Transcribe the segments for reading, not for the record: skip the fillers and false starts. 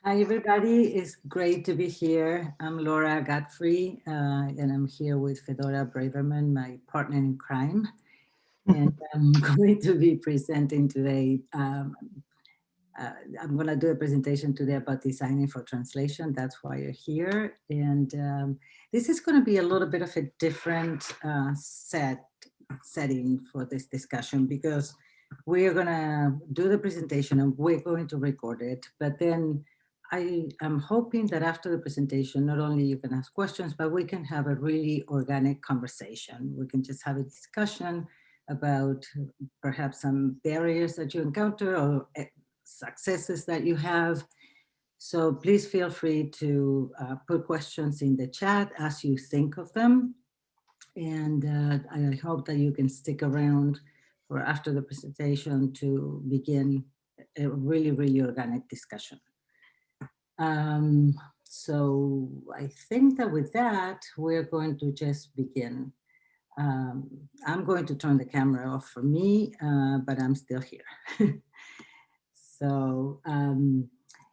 Hi, everybody. It's great to be here. I'm Laura Godfrey, and I'm here with Fedora Braverman, my partner in crime. And I'm going to be presenting today. I'm going to do a presentation today about designing for translation. That's why you're here. And this is going to be a little bit of a different setting for this discussion because we're going to do the presentation and we're going to record it. But then I am hoping that after the presentation, not only you can ask questions, but we can have a really organic conversation. We can just have a discussion about perhaps some barriers that you encounter or successes that you have. So please feel free to put questions in the chat as you think of them. And I hope that you can stick around for after the presentation to begin a really, really organic discussion. So I think that with that, we're going to just begin. I'm going to turn the camera off for me, but I'm still here. So,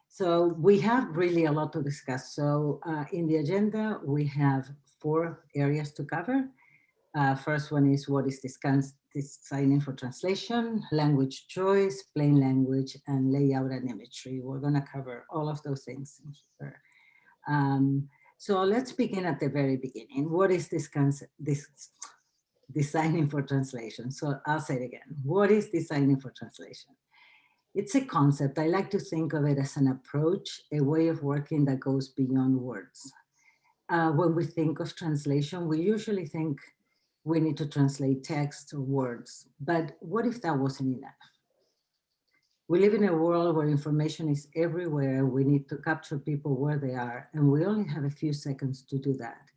so we have really a lot to discuss. So in the agenda, we have 4 areas to cover. First one is what is designing for translation, language choice, plain language, and layout and imagery. We're going to cover all of those things in here. So let's begin at the very beginning. What is this designing for translation? So I'll say it again. What is designing for translation? It's a concept. I like to think of it as an approach, a way of working that goes beyond words. When we think of translation, we usually think we need to translate text or words, but what if that wasn't enough? We live in a world where information is everywhere. We need to capture people where they are, and we only have a few seconds to do that.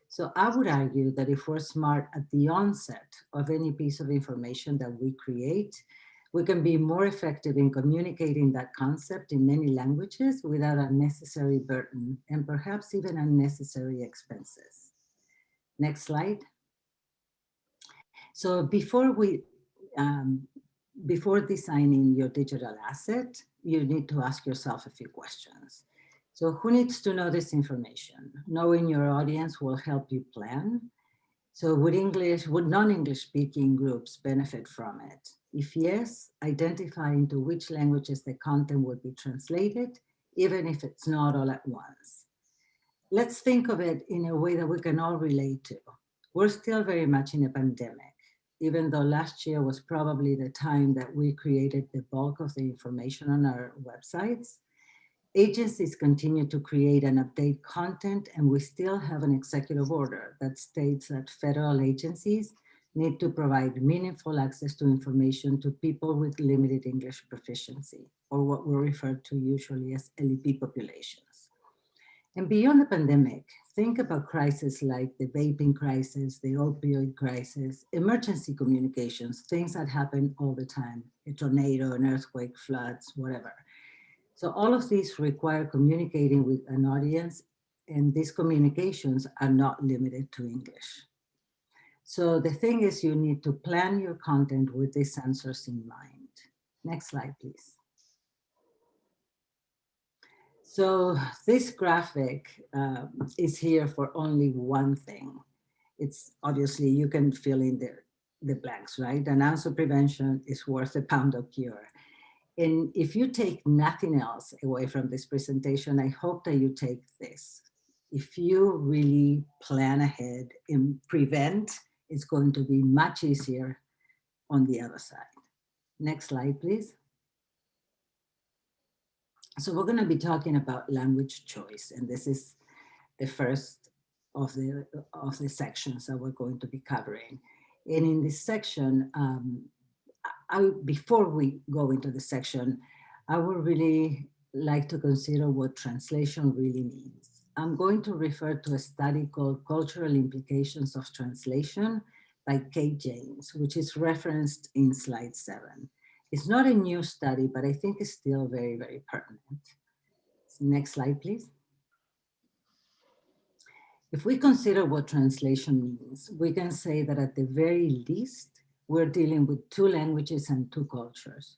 So I would argue that if we're smart at the onset of any piece of information that we create, we can be more effective in communicating that concept in many languages without unnecessary burden and perhaps even unnecessary expenses. Next slide. So before designing your digital asset, you need to ask yourself a few questions. So who needs to know this information? Knowing your audience will help you plan. So would non-English speaking groups benefit from it? If yes, identify into which languages the content would be translated, even if it's not all at once. Let's think of it in a way that we can all relate to. We're still very much in a pandemic, even though last year was probably the time that we created the bulk of the information on our websites. Agencies continue to create and update content, and we still have an executive order that states that federal agencies need to provide meaningful access to information to people with limited English proficiency, or what we refer to usually as LEP populations. And beyond the pandemic, think about crises like the vaping crisis, the opioid crisis, emergency communications, things that happen all the time, a tornado, an earthquake, floods, whatever. So all of these require communicating with an audience, and these communications are not limited to English. So the thing is, you need to plan your content with these answers in mind. Next slide, please. So this graphic is here for only one thing. It's obviously, you can fill in the blanks, right? An ounce of prevention is worth a pound of cure. And if you take nothing else away from this presentation, I hope that you take this. If you really plan ahead and prevent, it's going to be much easier on the other side. Next slide, please. So we're going to be talking about language choice, and this is the first of the sections that we're going to be covering. And in this section, before we go into the section, I would really like to consider what translation really means. I'm going to refer to a study called Cultural Implications of Translation by Kate James, which is referenced in slide 7. It's not a new study, but I think it's still very, very pertinent. Next slide, please. If we consider what translation means, we can say that at the very least, we're dealing with 2 languages and 2 cultures.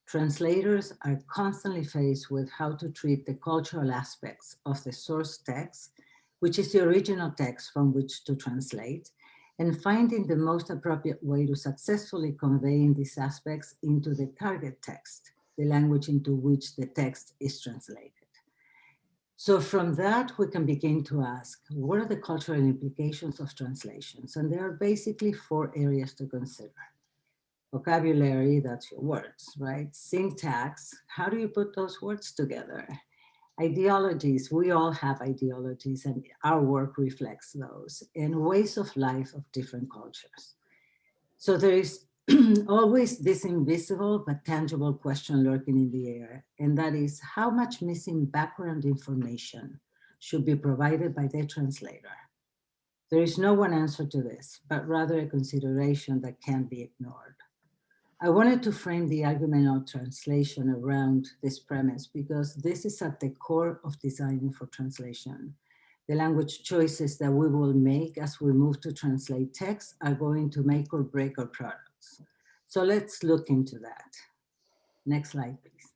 Translators are constantly faced with how to treat the cultural aspects of the source text, which is the original text from which to translate, and finding the most appropriate way to successfully convey these aspects into the target text, the language into which the text is translated. So from that, we can begin to ask, what are the cultural implications of translations? And there are basically 4 areas to consider. Vocabulary, that's your words, right? Syntax, how do you put those words together? Ideologies, we all have ideologies and our work reflects those, and ways of life of different cultures. So there is always this invisible but tangible question lurking in the air, and that is how much missing background information should be provided by the translator? There is no one answer to this, but rather a consideration that can't be ignored. I wanted to frame the argument of translation around this premise because this is at the core of designing for translation. The language choices that we will make as we move to translate text are going to make or break our products. So let's look into that. Next slide, please.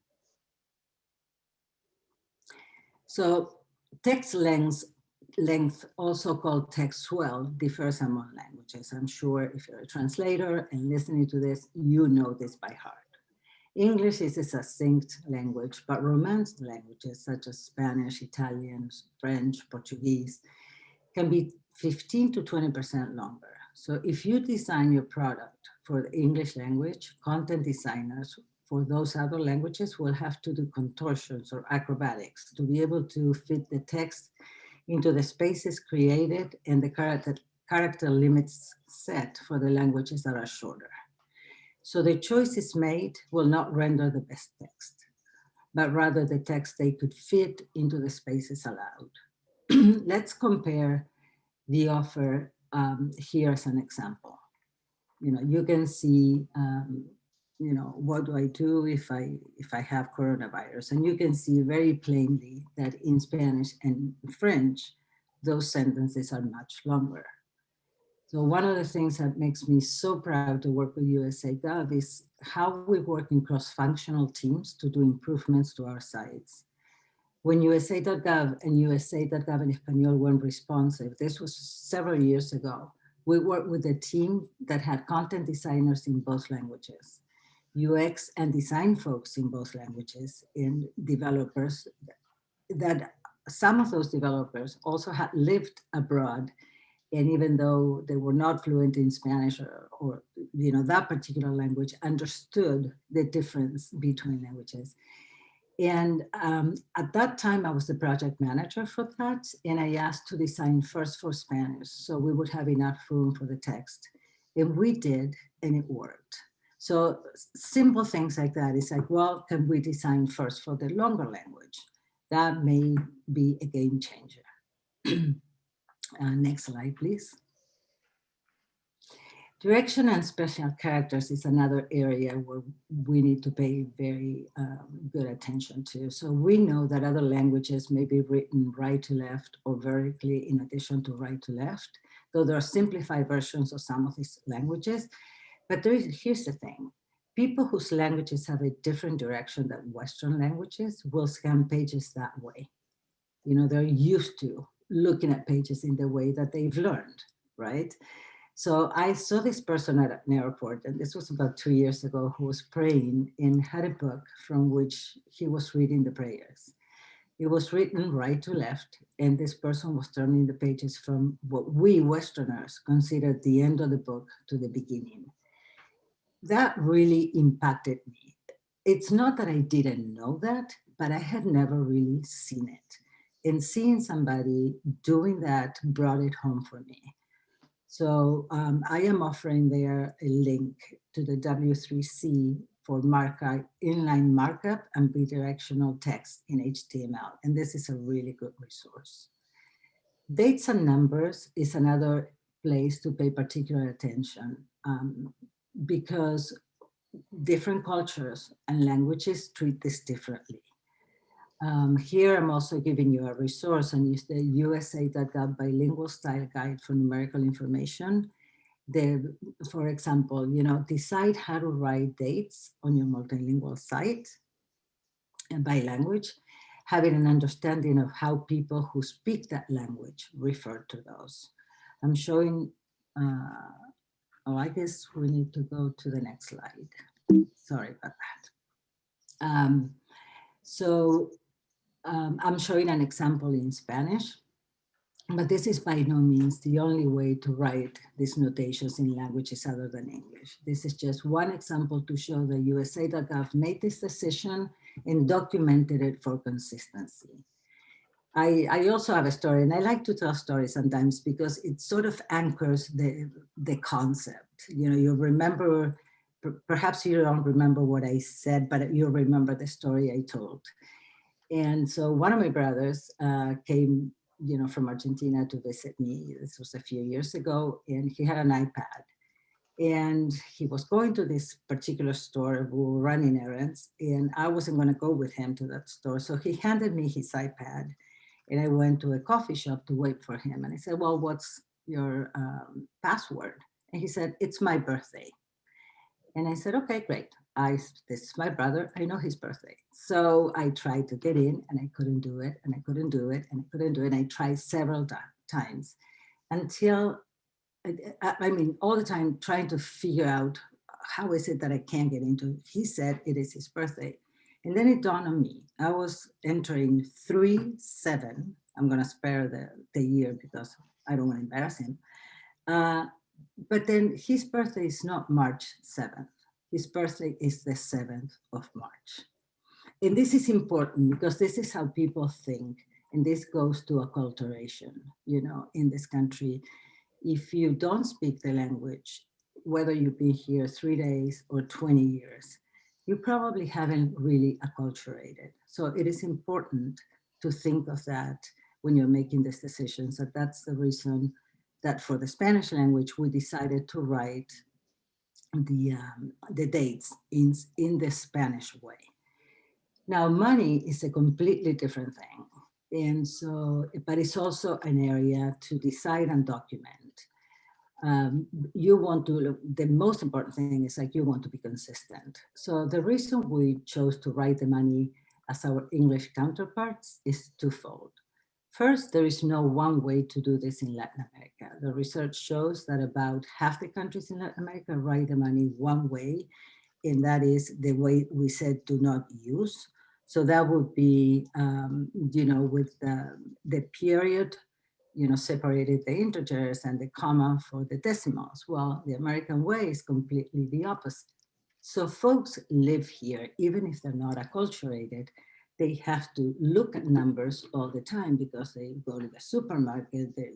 So text length, also called text swell, differs among languages. I'm sure if you're a translator and listening to this, you know this by heart. English is a succinct language, but Romance languages such as Spanish, Italian, French, Portuguese can be 15 to 20% longer. So if you design your product for the English language, content designers for those other languages will have to do contortions or acrobatics to be able to fit the text into the spaces created and the character limits set for the languages that are shorter. So the choices made will not render the best text, but rather the text they could fit into the spaces allowed. Let's compare the offer here as an example. You can see, what do I do if I have coronavirus? And you can see very plainly that in Spanish and French, those sentences are much longer. So one of the things that makes me so proud to work with USA.gov is how we work in cross-functional teams to do improvements to our sites. When USA.gov and USA.gov en Español went responsive, this was several years ago, we worked with a team that had content designers in both languages, UX and design folks in both languages, and developers that some of those developers also had lived abroad. And even though they were not fluent in Spanish or that particular language, understood the difference between languages. And at that time, I was the project manager for that. And I asked to design first for Spanish, so we would have enough room for the text. And we did, and it worked. So simple things like that. It's like, well, can we design first for the longer language? That may be a game changer. Next slide, please. Direction and special characters is another area where we need to pay very good attention to. So we know that other languages may be written right to left or vertically in addition to right to left, though there are simplified versions of some of these languages. But here's the thing. People whose languages have a different direction than Western languages will scan pages that way. They're used to looking at pages in the way that they've learned, right? So I saw this person at an airport, and this was about 2 years ago, who was praying and had a book from which he was reading the prayers. It was written right to left, and this person was turning the pages from what we Westerners considered the end of the book to the beginning. That really impacted me. It's not that I didn't know that, but I had never really seen it. And seeing somebody doing that brought it home for me. So I am offering there a link to the W3C for inline markup and bidirectional text in HTML. And this is a really good resource. Dates and numbers is another place to pay particular attention because different cultures and languages treat this differently. Here I'm also giving you a resource, and it's the USA.gov Bilingual Style Guide for Numerical Information. For example, decide how to write dates on your multilingual site and by language, having an understanding of how people who speak that language refer to those. I'm showing, I guess we need to go to the next slide. Sorry about that. I'm showing an example in Spanish, but this is by no means the only way to write these notations in languages other than English. This is just one example to show that USA.gov made this decision and documented it for consistency. I also have a story, and I like to tell stories sometimes because it sort of anchors the concept. You remember, perhaps you don't remember what I said, but you remember the story I told. And so one of my brothers came, from Argentina to visit me. This was a few years ago, and he had an iPad. And he was going to this particular store. We were running errands, and I wasn't going to go with him to that store. So he handed me his iPad, and I went to a coffee shop to wait for him. And I said, well, what's your password? And he said, it's my birthday. And I said, okay, great. This is my brother. I know his birthday. So I tried to get in, and I couldn't do it, and I couldn't do it, and I couldn't do it. And I tried several times until, I mean, all the time trying to figure out how is it that I can't get into. He said it is his birthday. And then it dawned on me. I was entering 3-7. I'm going to spare the year because I don't want to embarrass him. But then his birthday is not March 7th. His birthday is the 7th of March. And this is important because this is how people think. And this goes to acculturation, in this country. If you don't speak the language, whether you've been here 3 days or 20 years, you probably haven't really acculturated. So it is important to think of that when you're making these decisions. So that's the reason that for the Spanish language, we decided to write the dates in the Spanish way. Now, money is a completely different thing. And so, but it's also an area to decide and document. You want to, the most important thing is like you want to be consistent. So the reason we chose to write the money as our English counterparts is twofold. First, there is no one way to do this in Latin America. The research shows that about half the countries in Latin America write the money one way, and that is the way we said do not use. So that would be, with the period, separated the integers and the comma for the decimals. Well, the American way is completely the opposite. So folks live here, even if they're not acculturated, they have to look at numbers all the time because they go to the supermarket, they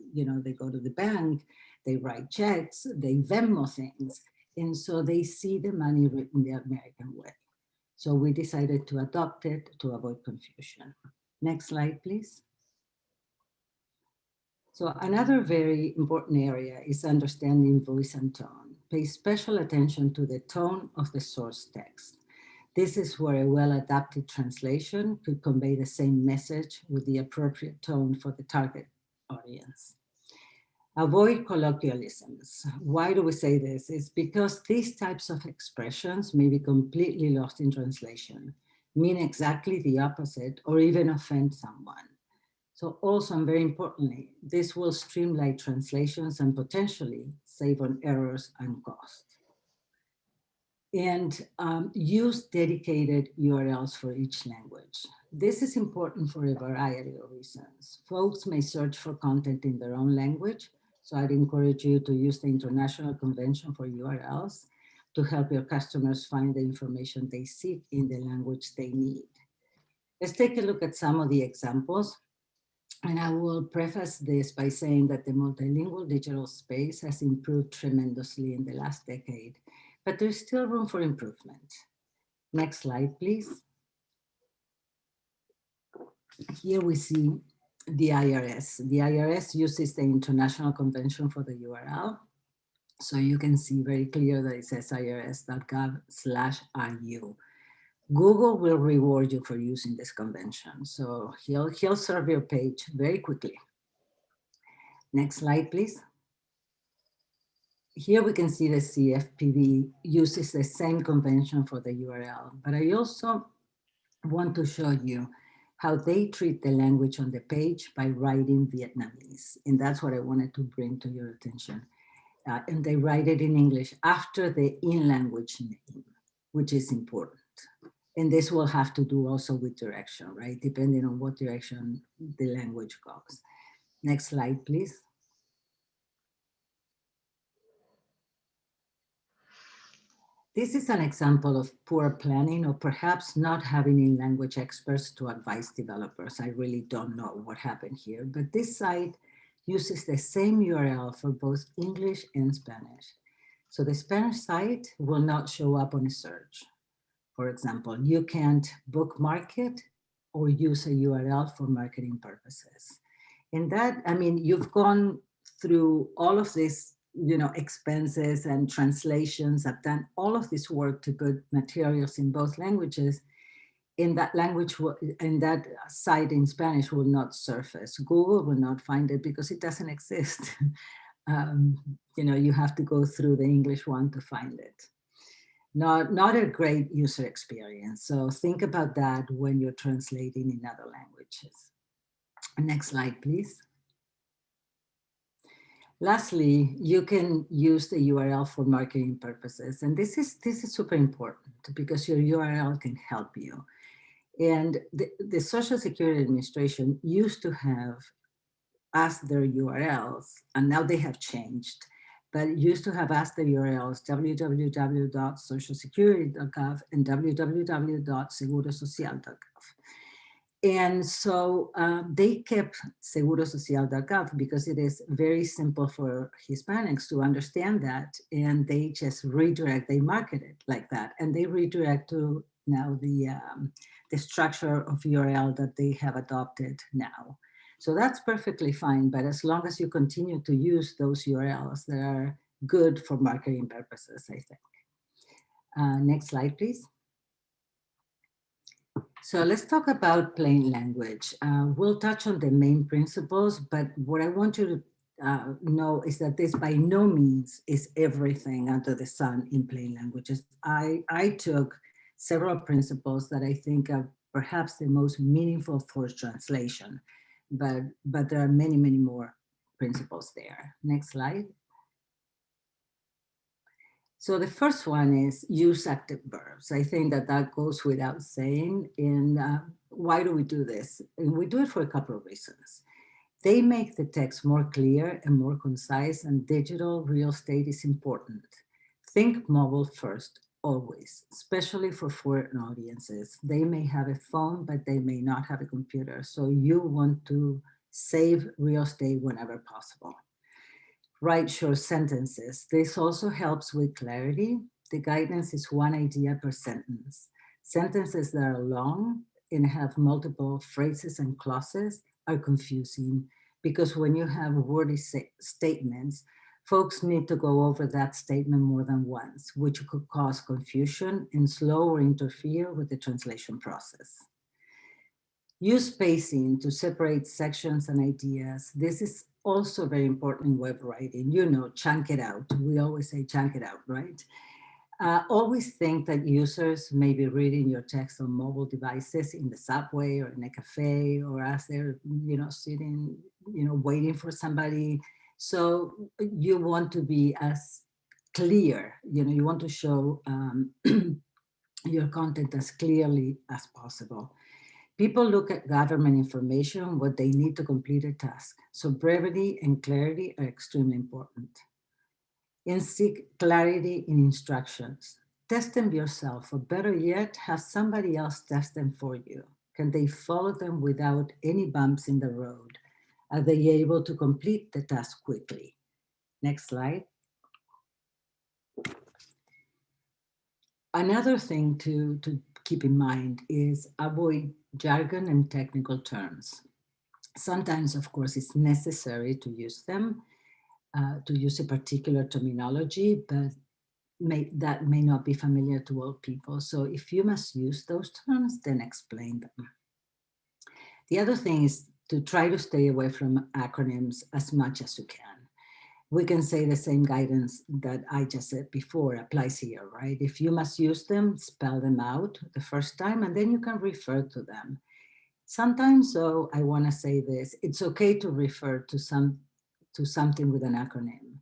go to the bank, they write checks, they Venmo things. And so they see the money written the American way. So we decided to adopt it to avoid confusion. Next slide, please. So another very important area is understanding voice and tone. Pay special attention to the tone of the source text. This is where a well-adapted translation could convey the same message with the appropriate tone for the target audience. Avoid colloquialisms. Why do we say this? It's because these types of expressions may be completely lost in translation, mean exactly the opposite, or even offend someone. So also, and very importantly, this will streamline translations and potentially save on errors and cost. And use dedicated URLs for each language. This is important for a variety of reasons. Folks may search for content in their own language, so I'd encourage you to use the International Convention for URLs to help your customers find the information they seek in the language they need. Let's take a look at some of the examples. And I will preface this by saying that the multilingual digital space has improved tremendously in the last decade, but there's still room for improvement. Next slide, please. Here we see the IRS. The IRS uses the International Convention for the URL. So you can see very clear that it says irs.gov/RU. Google will reward you for using this convention. So he'll serve your page very quickly. Next slide, please. Here we can see the CFPB uses the same convention for the URL, but I also want to show you how they treat the language on the page by writing Vietnamese. And that's what I wanted to bring to your attention. And they write it in English after the in-language name, which is important. And this will have to do also with direction, right? Depending on what direction the language goes. Next slide, please. This is an example of poor planning or perhaps not having in-language experts to advise developers. I really don't know what happened here, but this site uses the same URL for both English and Spanish. So the Spanish site will not show up on a search. For example, you can't bookmark it or use a URL for marketing purposes. And that, I mean, you've gone through all of this, expenses and translations. I've done all of this work to put materials in both languages. In that language, in that site in Spanish will not surface. Google will not find it because it doesn't exist. You have to go through the English one to find it. Not a great user experience. So think about that when you're translating in other languages. Next slide, please. Lastly, you can use the URL for marketing purposes. And this is super important because your URL can help you. And the Social Security Administration used to have as their URLs, and now they have changed, but used to have as their URLs www.socialsecurity.gov and www.segurosocial.gov. And so they kept segurosocial.gov because it is very simple for Hispanics to understand that. And they just redirect, they market it like that. And they redirect to now the structure of URL that they have adopted now. So that's perfectly fine. But as long as you continue to use those URLs that are good for marketing purposes, I think. Next slide, please. So let's talk about plain language. We'll touch on the main principles, but what I want you to know is that this by no means is everything under the sun in plain languages. I took several principles that I think are perhaps the most meaningful for translation, but there are many, many more principles there. Next slide. So the first one is use active verbs. I think that goes without saying. And why do we do this? And we do it for a couple of reasons. They make the text more clear and more concise, and digital real estate is important. Think mobile first, always, especially for foreign audiences. They may have a phone, but they may not have a computer. So you want to save real estate whenever possible. Write short sentences. This also helps with clarity. The guidance is one idea per sentence. Sentences that are long and have multiple phrases and clauses are confusing because when you have wordy statements, folks need to go over that statement more than once, which could cause confusion and slow or interfere with the translation process. Use spacing to separate sections and ideas. This is also very important in web writing. Chunk it out. We always say chunk it out, right? Always think that users may be reading your text on mobile devices in the subway or in a cafe or as they're, sitting, waiting for somebody. So you want to be as clear, you want to show your content as clearly as possible. People look at government information, what they need to complete a task. So brevity and clarity are extremely important. And seek clarity in instructions. Test them yourself, or better yet, have somebody else test them for you. Can they follow them without any bumps in the road? Are they able to complete the task quickly? Next slide. Another thing to keep in mind is avoid jargon and technical terms. Sometimes, of course, it's necessary to use them, to use a particular terminology, but that may not be familiar to all people. So if you must use those terms, then explain them. The other thing is to try to stay away from acronyms as much as you can. we can say the same guidance that I just said before applies here, right? If you must use them, spell them out the first time, and then you can refer to them. Sometimes, so I want to say this, it's okay to refer to something with an acronym.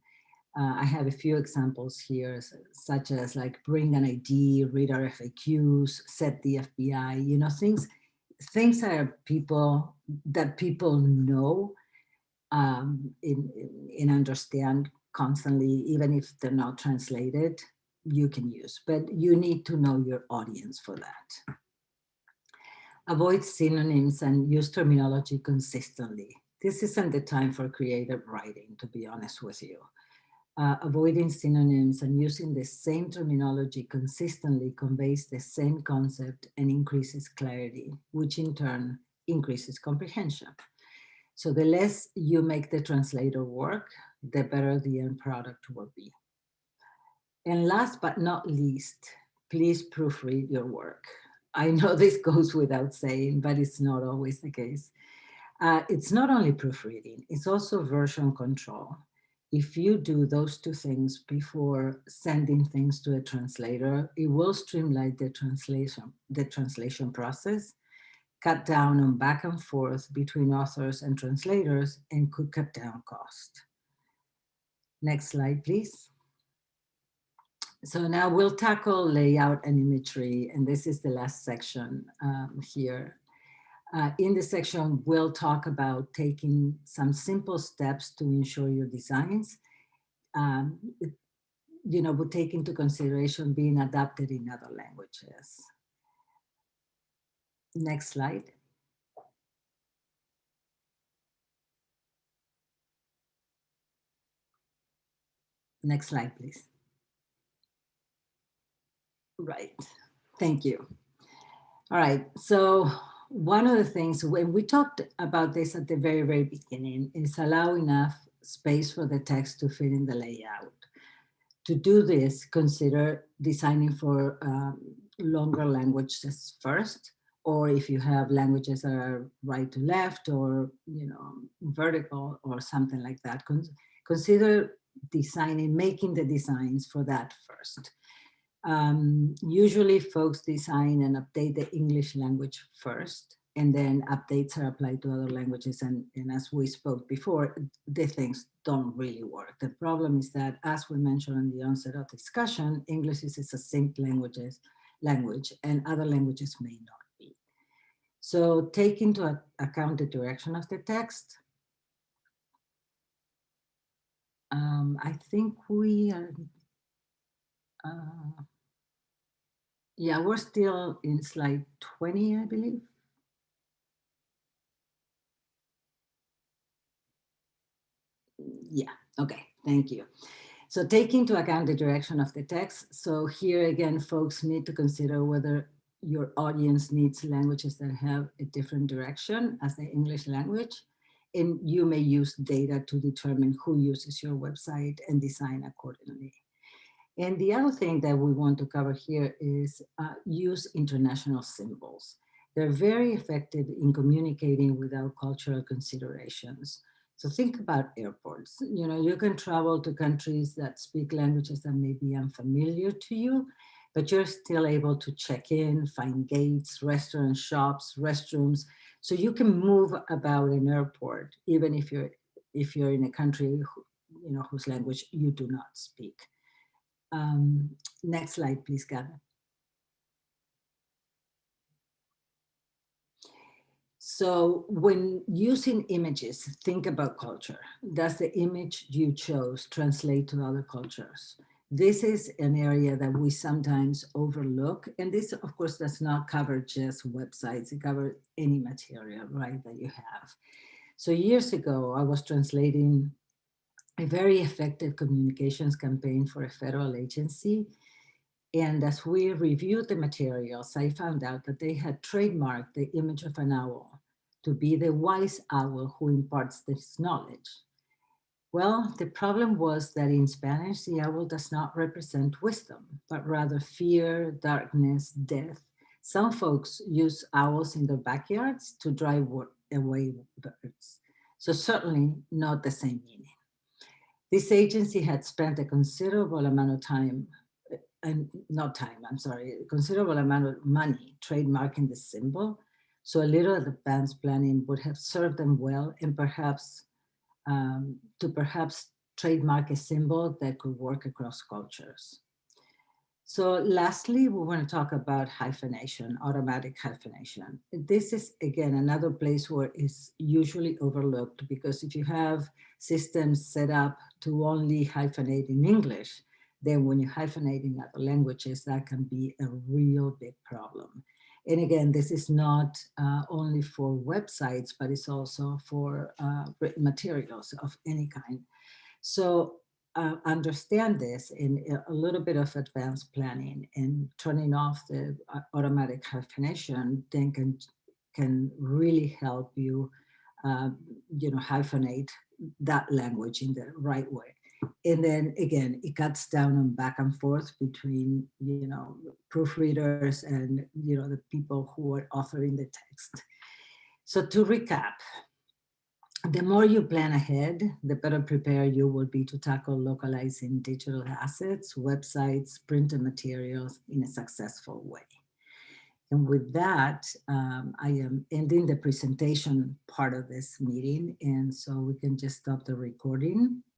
I have a few examples here, such as like bring an ID, read our FAQs, set the FBI, you know, things are that people know in understand constantly, even if they're not translated, you can use, but you need to know your audience for that. Avoid synonyms and use terminology consistently. This isn't the time for creative writing, to be honest with you. Avoiding synonyms and using the same terminology consistently conveys the same concept and increases clarity, which in turn increases comprehension. So the less you make the translator work, the better the end product will be. And last but not least, please proofread your work. I know this goes without saying, but it's not always the case. It's not only proofreading, it's also version control. If you do those two things before sending things to a translator, it will streamline the translation process, cut down on back and forth between authors and translators, and could cut down cost. Next slide, please. So now we'll tackle layout and imagery, and this is the last section here. In this section, we'll talk about taking some simple steps to ensure your designs, will take into consideration being adapted in other languages. Next slide. Next slide, please. Right, thank you. All right, so one of the things, when we talked about this at the very, very beginning, is allow enough space for the text to fit in the layout. To do this, consider designing for longer languages first, or if you have languages that are right to left or vertical or something like that, consider making the designs for that first. Usually folks design and update the English language first, and then updates are applied to other languages. And as we spoke before, the things don't really work. The problem is that, as we mentioned in the onset of discussion, English is a succinct language, and other languages may not be. So take into account the direction of the text. I think we are, yeah, we're still in slide 20, I believe. Yeah, okay, thank you. So take into account the direction of the text. So here again, folks need to consider whether your audience needs languages that have a different direction as the English language. And you may use data to determine who uses your website and design accordingly. And the other thing that we want to cover here is use international symbols. They're very effective in communicating without cultural considerations. So think about airports. You can travel to countries that speak languages that may be unfamiliar to you, but you're still able to check in, find gates, restaurants, shops, restrooms. So you can move about an airport, even if you're in a country whose language you do not speak. Next slide, please, Gavin. So when using images, think about culture. Does the image you chose translate to other cultures? This is an area that we sometimes overlook. And this, of course, does not cover just websites. It covers any material, right, that you have. So years ago, I was translating a very effective communications campaign for a federal agency. And as we reviewed the materials, I found out that they had trademarked the image of an owl to be the wise owl who imparts this knowledge. Well, the problem was that in Spanish, the owl does not represent wisdom, but rather fear, darkness, death. Some folks use owls in their backyards to drive away birds. So certainly not the same meaning. This agency had spent a considerable amount of time, and not time, I'm sorry, a considerable amount of money trademarking the symbol. So a little advanced planning would have served them well, and perhaps to perhaps trademark a symbol that could work across cultures. So lastly, we want to talk about hyphenation, automatic hyphenation. This is, again, another place where it's usually overlooked, because if you have systems set up to only hyphenate in English, then when you hyphenate in other languages, that can be a real big problem. And again, this is not only for websites, but it's also for written materials of any kind. So understand this in a little bit of advanced planning, and turning off the automatic hyphenation then can really help you, hyphenate that language in the right way. And then again, it cuts down on back and forth between, proofreaders and, the people who are authoring the text. So to recap, the more you plan ahead, the better prepared you will be to tackle localizing digital assets, websites, printed materials in a successful way. And with that, I am ending the presentation part of this meeting. And so we can just stop the recording.